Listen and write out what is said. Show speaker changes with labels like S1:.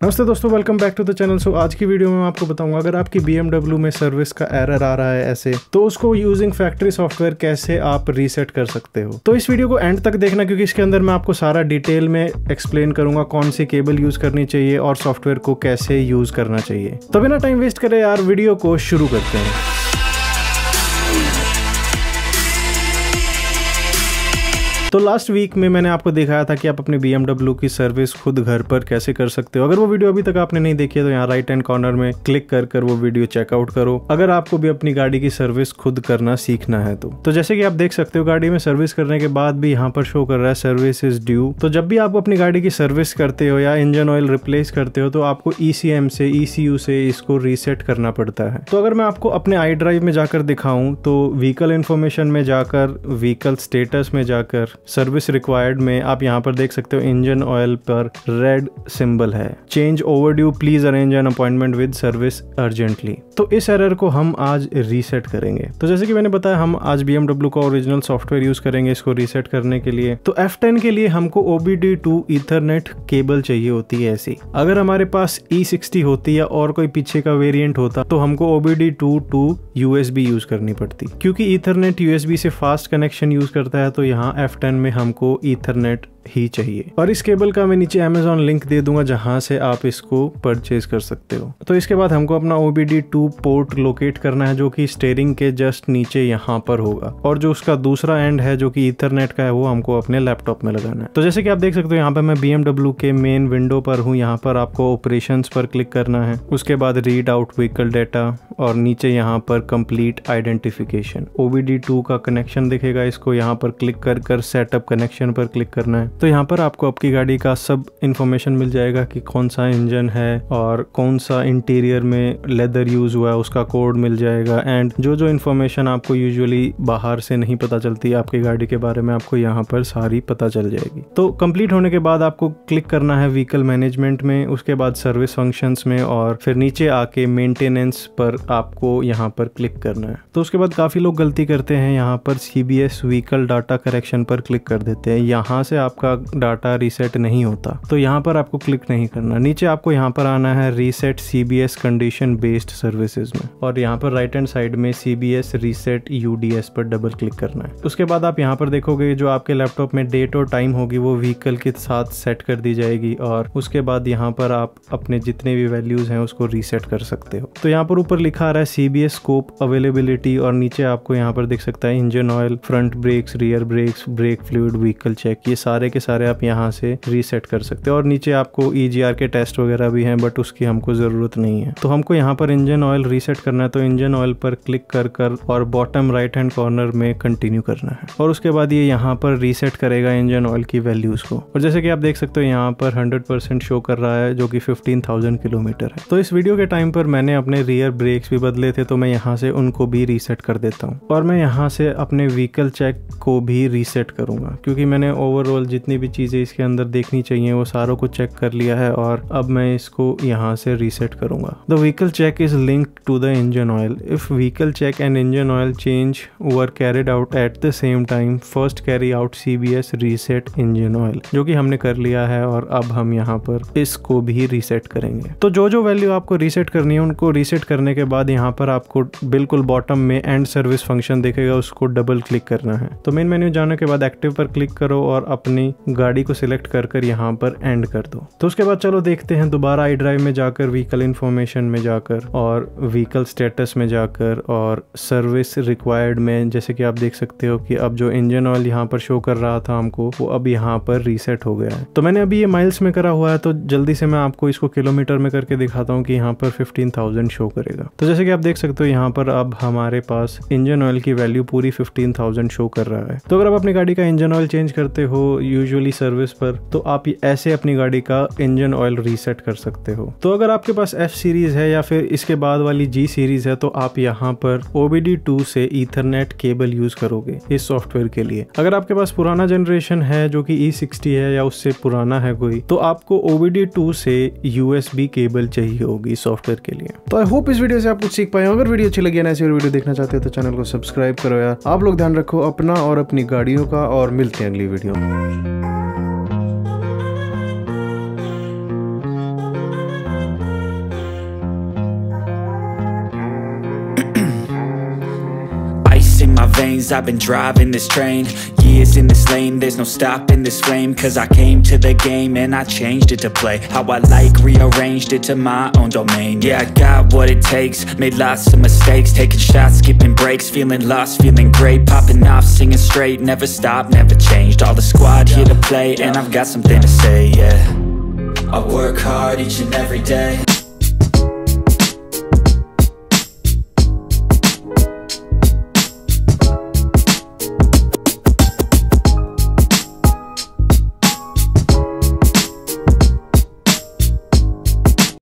S1: नमस्ते दोस्तों, welcome back to the channel. So आज की वीडियो में मैं आपको बताऊंगा अगर आपकी BMW में सर्विस का एरर आ रहा है ऐसे, तो उसको यूजिंग फैक्ट्री सॉफ्टवेयर कैसे आप रीसेट कर सकते हो। तो इस वीडियो को एंड तक देखना, क्योंकि इसके अंदर मैं आपको सारा डिटेल में एक्सप्लेन करूंगा कौन सी केबल यूज करनी चाहिए और सॉफ्टवेयर को कैसे यूज करना चाहिए। तो बिना टाइम वेस्ट करे यार वीडियो को शुरू करते हैं। तो लास्ट वीक में मैंने आपको दिखाया था कि आप अपनी BMW की सर्विस खुद घर पर कैसे कर सकते हो। अगर वो वीडियो अभी तक आपने नहीं देखी है तो यहाँ राइट हैंड कॉर्नर में क्लिक कर वो वीडियो चेकआउट करो, अगर आपको भी अपनी गाड़ी की सर्विस खुद करना सीखना है तो जैसे कि आप देख सकते हो गाड़ी में सर्विस करने के बाद भी यहाँ पर शो कर रहा है सर्विस इज ड्यू। तो जब भी आप अपनी गाड़ी की सर्विस करते हो या इंजन ऑयल रिप्लेस करते हो तो आपको ECM से ECU से इसको रीसेट करना पड़ता है। तो अगर मैं आपको अपने iDrive में जाकर दिखाऊं तो व्हीकल इन्फॉर्मेशन में जाकर, व्हीकल स्टेटस में जाकर, सर्विस रिक्वायर्ड में आप यहाँ पर देख सकते हो इंजन ऑयल पर रेड सिंबल है, change overdue, please arrange an appointment with service urgently. तो इस एरर को हम आज रीसेट करेंगे। तो जैसे कि मैंने बताया हम आज BMW का ओरिजिनल सॉफ्टवेयर यूज करेंगे इसको रीसेट करने के लिए। तो F10 के लिए हमको OBD2 ईथरनेट केबल चाहिए होती है ऐसी। अगर हमारे पास E60 होती या और कोई पीछे का वेरिएंट होता तो हमको OBD2 टू USB यूज करनी पड़ती। क्योंकि ईथरनेट USB से फास्ट कनेक्शन यूज करता है तो यहाँ F10 में हमको ईथरनेट ही चाहिए। और इस केबल का मैं नीचे Amazon लिंक दे दूंगा जहां से आप इसको परचेज कर सकते हो। तो इसके बाद हमको अपना OBD2 पोर्ट लोकेट करना है जो कि स्टीयरिंग के जस्ट नीचे यहाँ पर होगा, और जो उसका दूसरा एंड है जो कि ईथरनेट का है वो हमको अपने लैपटॉप में लगाना है। तो जैसे कि आप देख सकते हो यहाँ पे मैं BMW के मेन विंडो पर हूँ। यहाँ पर आपको ऑपरेशंस पर क्लिक करना है, उसके बाद रीड आउट व्हीकल डेटा और नीचे यहाँ पर कंप्लीट आइडेंटिफिकेशन। OBD2 का कनेक्शन दिखेगा, इसको यहाँ पर क्लिक कर सेटअप कनेक्शन पर क्लिक करना है। तो यहाँ पर आपको आपकी गाड़ी का सब इंफॉर्मेशन मिल जाएगा कि कौन सा इंजन है और कौन सा इंटीरियर में लेदर यूज हुआ है, उसका कोड मिल जाएगा। एंड जो इंफॉर्मेशन आपको यूजुअली बाहर से नहीं पता चलती आपकी गाड़ी के बारे में, आपको यहाँ पर सारी पता चल जाएगी। तो कंप्लीट होने के बाद आपको क्लिक करना है व्हीकल मैनेजमेंट में, उसके बाद सर्विस फंक्शंस में, और फिर नीचे आके मेंटेनेंस पर आपको यहाँ पर क्लिक करना है। तो उसके बाद काफी लोग गलती करते हैं, यहाँ पर CBS व्हीकल डाटा करेक्शन पर क्लिक कर देते हैं। यहाँ से आपका डाटा रीसेट नहीं होता, तो यहाँ पर आपको क्लिक नहीं करना। नीचे आपको यहाँ पर आना है reset CBS condition based services में, और यहाँ पर राइट हैंड साइड में CBS रीसेट UDS पर डबल क्लिक करना है। उसके बाद आप यहाँ पर देखोगे जो आपके लैपटॉप में डेट और टाइम होगी वो व्हीकल के साथ सेट कर दी जाएगी, और उसके बाद यहाँ पर आप अपने जितने भी वैल्यूज हैं उसको रीसेट कर सकते हो। तो यहाँ पर ऊपर लिखा आ रहा है CBS स्कोप अवेलेबिलिटी, और नीचे आपको यहाँ पर दिख सकता है engine oil, front brakes, rear brakes, brake fluid, vehicle check, ये सारे के सारे आप यहाँ से रीसेट कर सकते हो। और नीचे आपको EGR के टेस्ट वगैरह भी हैं, बट उसकी हमको जरूरत नहीं है। तो हमको यहाँ पर इंजन ऑयल रीसेट करना है, तो इंजन ऑयल पर क्लिक कर और बॉटम राइट हैंड कॉर्नर में कंटिन्यू करना है, और उसके बाद ये यहाँ पर रीसेट करेगा इंजन ऑयल की वैल्यूज को। और जैसे कि आप देख सकते हो यहाँ पर 100% शो कर रहा है जो कि 15,000 किलोमीटर है। तो इस वीडियो के टाइम पर मैंने अपने रियर ब्रेक्स भी बदले थे, तो मैं यहाँ से उनको भी रीसेट कर देता हूँ, और मैं यहाँ से अपने व्हीकल चेक को भी रीसेट करूंगा, क्योंकि मैंने ओवरऑल जितनी भी चीजें इसके अंदर देखनी चाहिए वो सारों को चेक कर लिया है, और अब मैं इसको यहाँ से रीसेट करूंगा। The vehicle check is linked to the engine oil. If vehicle check and engine oil change were carried out at the same time, first carry out CBS reset engine oil, जो कि हमने कर लिया है, और अब हम यहाँ पर इसको भी रीसेट करेंगे। तो जो वैल्यू आपको रीसेट करनी है उनको रीसेट करने के बाद यहाँ पर आपको बिल्कुल बॉटम में एंड सर्विस फंक्शन दिखेगा, उसको डबल क्लिक करना है। तो मेन मेन्यू जाने के बाद एक्टिव पर क्लिक करो और अपनी गाड़ी को सिलेक्ट कर यहाँ पर एंड कर दो। तो उसके बाद चलो देखते हैं दोबारा iDrive में जाकर, व्हीकल इन्फॉर्मेशन में जाकर, और व्हीकल स्टेटस में जाकर, और सर्विस रिक्वायर्ड में, जैसे कि आप देख सकते हो कि अब जो इंजन ऑयल यहाँ पर शो कर रहा था हमको वो अब यहाँ पर रीसेट हो गया है। तो मैंने अभी ये माइल्स में करा हुआ है, तो जल्दी से मैं आपको इसको किलोमीटर में करके दिखाता हूँ कि यहाँ पर 15,000 शो करेगा। तो जैसे कि आप देख सकते हो यहाँ पर अब हमारे पास इंजन ऑयल की वैल्यू पूरी 15,000 शो कर रहा है। तो अगर आप अपनी गाड़ी का इंजन ऑयल चेंज करते हो यूजुअली सर्विस पर, तो आप ऐसे अपनी गाड़ी का इंजन ऑयल रीसेट कर सकते हो। तो अगर आपके पास F सीरीज है या फिर इसके बाद वाली G सीरीज है तो आप यहाँ पर OBD2 से ईथरनेट केबल यूज करोगे इस सॉफ्टवेयर के लिए। अगर आपके पास पुराना जनरेशन है जो कि E60 है या उससे पुराना है कोई, तो आपको OBD2 से USB केबल चाहिए होगी सॉफ्टवेयर के लिए। तो आई होप इस वीडियो से आप कुछ सीख पाए। अगर वीडियो अच्छी लगी है ना, ऐसी वीडियो देखना चाहते हो तो चैनल को सब्सक्राइब करो यार। आप लोग ध्यान रखो अपना और अपनी गाड़ियों का, और मिलते हैं अगली वीडियो में।
S2: veins, I've been driving this train. Years in this lane, there's no stopping this flame. Cause I came to the game and I changed it to play how I like, rearranged it to my own domain. Yeah, I got what it takes, made lots of mistakes, taking shots, skipping breaks, feeling lost, feeling great, popping off, singing straight, never stopped, never changed. All the squad here to play and I've got something to say, yeah. I work hard each and every day.